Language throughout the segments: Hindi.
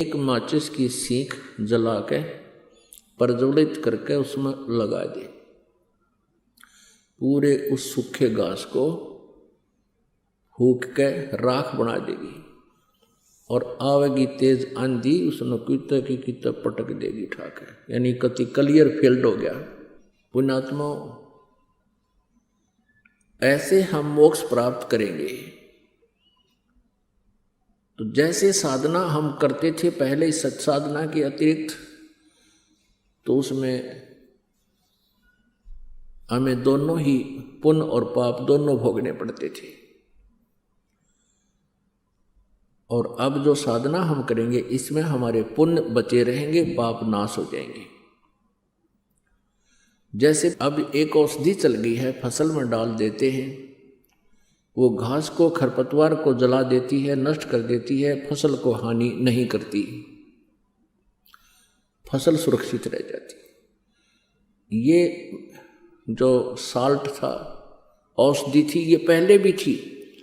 एक माचिस की सीख जला के प्रज्वलित करके उसमें लगा दे, पूरे उस सूखे घास को फूक के राख बना देगी और आवेगी तेज आंधी, उसने कितने की कितने पटक देगी ठाक है, यानी कति क्लियर फील्ड हो गया। पुण्यात्मा, ऐसे हम मोक्ष प्राप्त करेंगे। तो जैसे साधना हम करते थे पहले सत्साधना के अतिरिक्त, तो उसमें हमें दोनों ही पुण्य और पाप दोनों भोगने पड़ते थे। और अब जो साधना हम करेंगे इसमें हमारे पुण्य बचे रहेंगे, पाप नाश हो जाएंगे। जैसे अब एक औषधि चल गई है, फसल में डाल देते हैं, वो घास को खरपतवार को जला देती है, नष्ट कर देती है, फसल को हानि नहीं करती, फसल सुरक्षित रह जाती। ये जो साल्ट था, औषधि थी, ये पहले भी थी,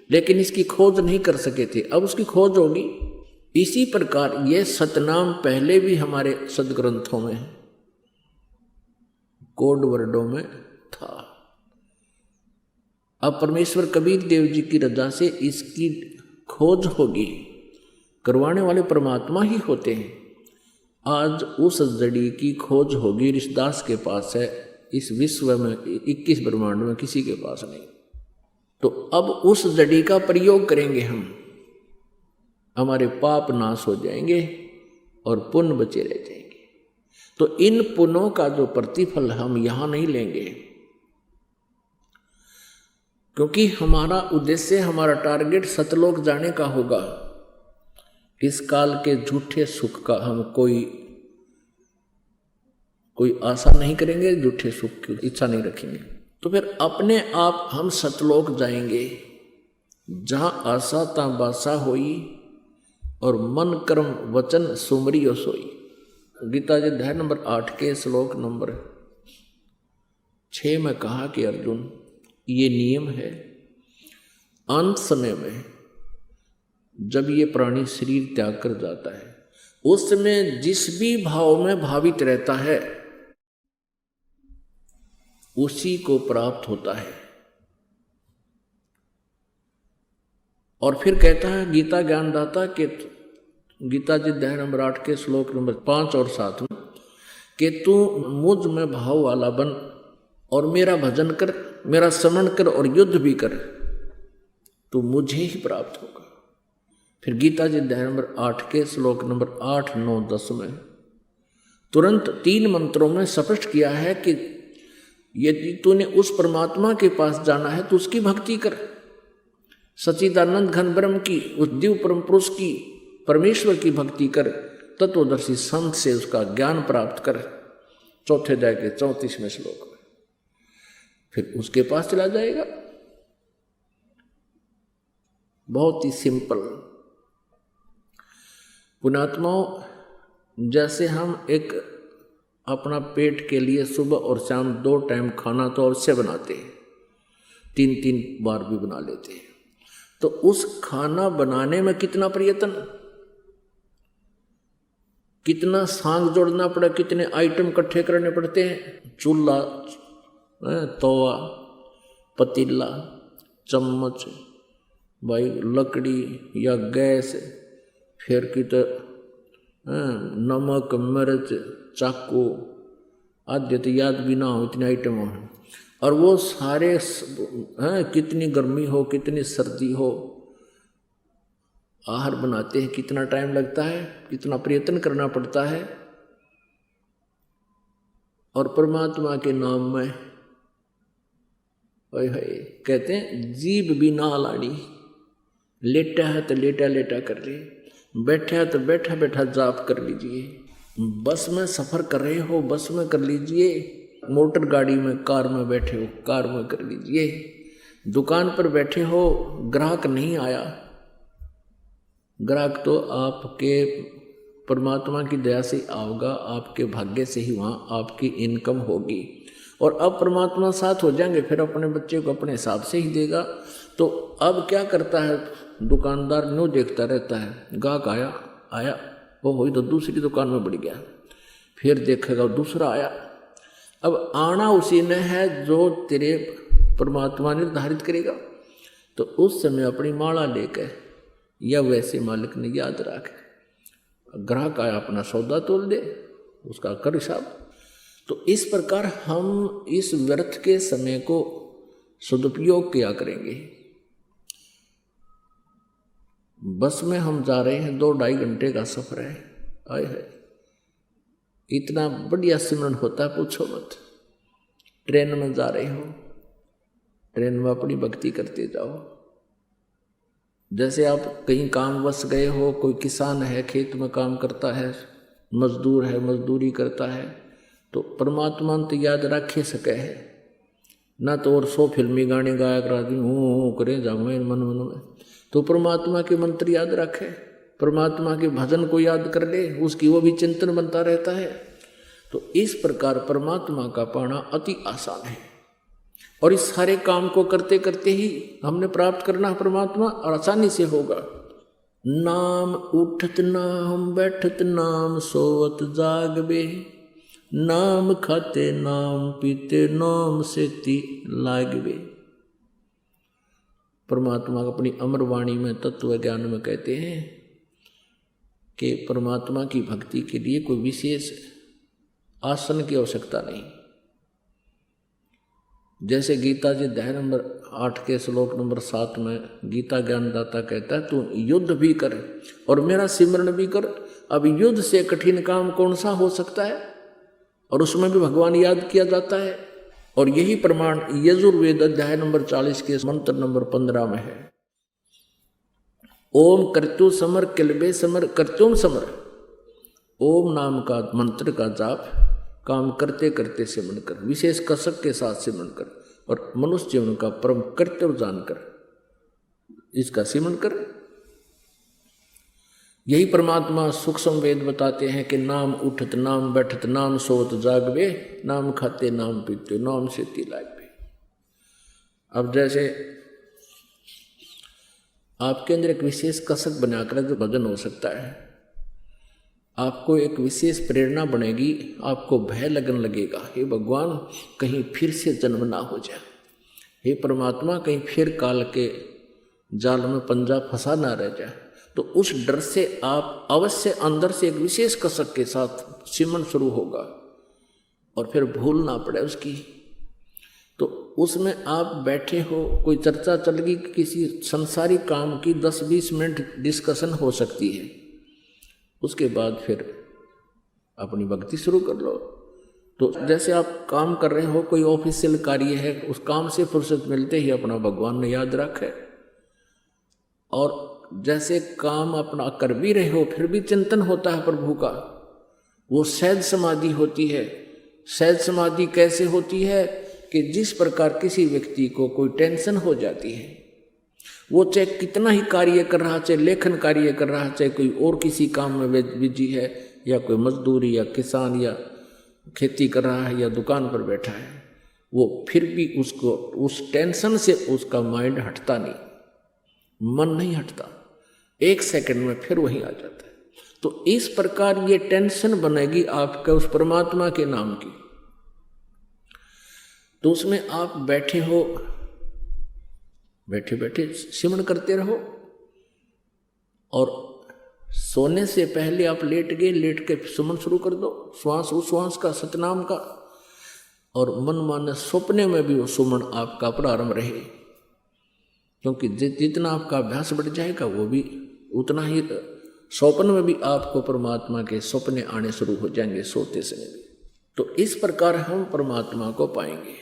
लेकिन इसकी खोज नहीं कर सके थे, अब उसकी खोज होगी। इसी प्रकार ये सतनाम पहले भी हमारे सदग्रंथों में, कोड वर्डों में था। अब परमेश्वर कबीर देव जी की रजा से इसकी खोज होगी, करवाने वाले परमात्मा ही होते हैं। आज उस जड़ी की खोज होगी, ऋषिदास के पास है, इस विश्व में 21 ब्रह्मांड में किसी के पास नहीं। तो अब उस जड़ी का प्रयोग करेंगे हम, हमारे पाप नाश हो जाएंगे और पुण्य बचे रह जाएंगे। तो इन पुण्यों का जो प्रतिफल हम यहां नहीं लेंगे, क्योंकि हमारा उद्देश्य, हमारा टारगेट सतलोक जाने का होगा। इस काल के झूठे सुख का हम कोई आशा नहीं करेंगे, झूठे सुख की इच्छा नहीं रखेंगे। तो फिर अपने आप हम सतलोक जाएंगे, जहां आशा ता बासा होई और मन कर्म वचन सुमरियो सोई। गीता जी अध्याय नंबर 8 के श्लोक नंबर 6 में कहा कि अर्जुन, ये नियम है, अंत समय में जब ये प्राणी शरीर त्याग कर जाता है, उस समय जिस भी भाव में भावित रहता है उसी को प्राप्त होता है। और फिर कहता है गीता ज्ञानदाता के, गीता जी अध्याय नंबर 8 के श्लोक नंबर 5 और 7 में, कि तू मुझ में भाव वाला बन और मेरा भजन कर, मेरा स्मरण कर और युद्ध भी कर, तो मुझे ही प्राप्त होगा। फिर गीता जी अध्याय नंबर 8 के श्लोक नंबर 8, 9, 10 में तुरंत 3 मंत्रों में स्पष्ट किया है कि यदि तूने उस परमात्मा के पास जाना है तो उसकी भक्ति कर, सच्चिदानंद घन ब्रह्म की, उस दिव्य परम पुरुष की, परमेश्वर की भक्ति कर, तत्वदर्शी संत से उसका ज्ञान प्राप्त कर। चौथे अध्याय के 34वें श्लोक में फिर उसके पास चला जाएगा। बहुत ही सिंपल। पुण्यात्माओं, जैसे हम एक अपना पेट के लिए सुबह और शाम 2 टाइम खाना तो अवश्य बनाते हैं, 3-3 बार भी बना लेते हैं, तो उस खाना बनाने में कितना प्रयत्न, कितना सांग जोड़ना पड़ा, कितने आइटम इकट्ठे करने पड़ते हैं। चूल्हा, तवा, पतीला, चम्मच, भाई लकड़ी या गैस, फिर कितने नमक, मिर्च, चाकू आदि तो याद भी ना हो, इतने आइटम हैं। और वो सारे कितनी गर्मी हो, कितनी सर्दी हो, आहार बनाते हैं, कितना टाइम लगता है, कितना प्रयत्न करना पड़ता है। और परमात्मा के नाम में कहते हैं जीभ भी ना लाड़ी, लेटा है तो लेटा लेटा कर ले, बैठा है तो बैठा बैठा जाप कर लीजिए, बस में सफर कर रहे हो बस में कर लीजिए, मोटर गाड़ी में, कार में बैठे हो कार में कर लीजिए, दुकान पर बैठे हो, ग्राहक नहीं आया, ग्राहक तो आपके परमात्मा की दया से आओगा, आपके भाग्य से ही वहाँ आपकी इनकम होगी। और अब परमात्मा साथ हो जाएंगे, फिर अपने बच्चे को अपने हिसाब से ही देगा। तो अब क्या करता है दुकानदार, न्यू देखता रहता है, गाहक आया आया वो हुई तो दूसरी दुकान में बढ़ गया, फिर देखेगा दूसरा आया। अब आना उसी ने है जो तेरे परमात्मा निर्धारित करेगा। तो उस समय अपनी माला लेकर या वैसे मालिक ने याद रखे, ग्राहक आया अपना सौदा तोल दे, उसका कर हिसाब। तो इस प्रकार हम इस व्यर्थ के समय को सदुपयोग किया करेंगे। बस में हम जा रहे हैं, 2-2.5 घंटे का सफर है, आए है इतना बढ़िया सिमरन होता है पूछो मत। ट्रेन में जा रहे हो, ट्रेन में अपनी भक्ति करते जाओ। जैसे आप कहीं काम बस गए हो, कोई किसान है खेत में काम करता है, मजदूर है मजदूरी करता है, तो परमात्मा तो याद रखे सके है ना। तो और 100 फिल्मी गाने गाया करा दी हूँ करे जाऊँ मन में, तो परमात्मा के मंत्र याद रखे, परमात्मा के भजन को याद कर ले, उसकी वो भी चिंतन बनता रहता है। तो इस प्रकार परमात्मा का पाना अति आसान है, और इस सारे काम को करते करते ही हमने प्राप्त करना परमात्मा, और आसानी से होगा। नाम उठत नाम बैठत नाम सोवत जागबे, नाम खाते नाम पीते नाम सेती लागबे। परमात्मा अपनी अमर वाणी में तत्व ज्ञान में कहते हैं कि परमात्मा की भक्ति के लिए कोई विशेष आसन की आवश्यकता नहीं। जैसे गीता जी अध्याय नंबर 8 के श्लोक नंबर 7 में गीता ज्ञानदाता कहता है, तू युद्ध भी कर और मेरा सिमरण भी कर। अब युद्ध से कठिन काम कौन सा हो सकता है, और उसमें भी भगवान याद किया जाता है। और यही प्रमाण यजुर्वेद अध्याय नंबर 40 के मंत्र नंबर 15 में है। ओम कर्तु समर किलबे समर कर्त्युम समर। ओम नाम का मंत्र का जाप काम करते करते सिमरण कर, विशेष कसक के साथ सिमरण कर, और मनुष्य जीवन का परम कर्तव्य जानकर इसका सिमरण कर। यही परमात्मा सूक्ष्म वेद बताते हैं कि नाम उठत नाम बैठत नाम सोत जागबे, नाम खाते नाम पीते नाम सेती लागबे। अब जैसे आपके अंदर एक विशेष कसक बनाकर जो भजन हो सकता है, आपको एक विशेष प्रेरणा बनेगी, आपको भय लगन लगेगा, हे भगवान कहीं फिर से जन्म ना हो जाए, हे परमात्मा कहीं फिर काल के जाल में पंजा फंसा ना रह जाए। तो उस डर से आप अवश्य अंदर से एक विशेष कसक के साथ सिमरन शुरू होगा, और फिर भूल ना पड़े उसकी। तो उसमें आप बैठे हो, कोई चर्चा चल गई किसी संसारी काम की, 10-20 मिनट डिस्कशन हो सकती है, उसके बाद फिर अपनी भक्ति शुरू कर लो। तो जैसे आप काम कर रहे हो, कोई ऑफिशियल कार्य है, उस काम से फुर्सत मिलते ही अपना भगवान ने याद रखे, और जैसे काम अपना कर भी रहे हो फिर भी चिंतन होता है प्रभु का, वो सहज समाधि होती है। सहज समाधि कैसे होती है कि जिस प्रकार किसी व्यक्ति को कोई टेंशन हो जाती है, वो चाहे कितना ही कार्य कर रहा, चाहे लेखन कार्य कर रहा, चाहे कोई और किसी काम में बिजी है, या कोई मजदूरी या किसान या खेती कर रहा है या दुकान पर बैठा है, वो फिर भी उसको उस टेंशन से उसका माइंड हटता नहीं, मन नहीं हटता, 1 सेकंड में फिर वहीं आ जाता है। तो इस प्रकार ये टेंशन बनेगी आपके उस परमात्मा के नाम की। तो उसमें आप बैठे हो, बैठे बैठे सिमरन करते रहो, और सोने से पहले आप लेट गए, लेट के सिमरन शुरू कर दो, श्वास उश्वास का सतनाम का, और मन माने सपने में भी वो सुमन आपका प्रारंभ रहे, क्योंकि जितना आपका अभ्यास बढ़ जाएगा वो भी उतना ही स्वप्न में भी आपको परमात्मा के सपने आने शुरू हो जाएंगे, सोते समय भी। तो इस प्रकार हम परमात्मा को पाएंगे।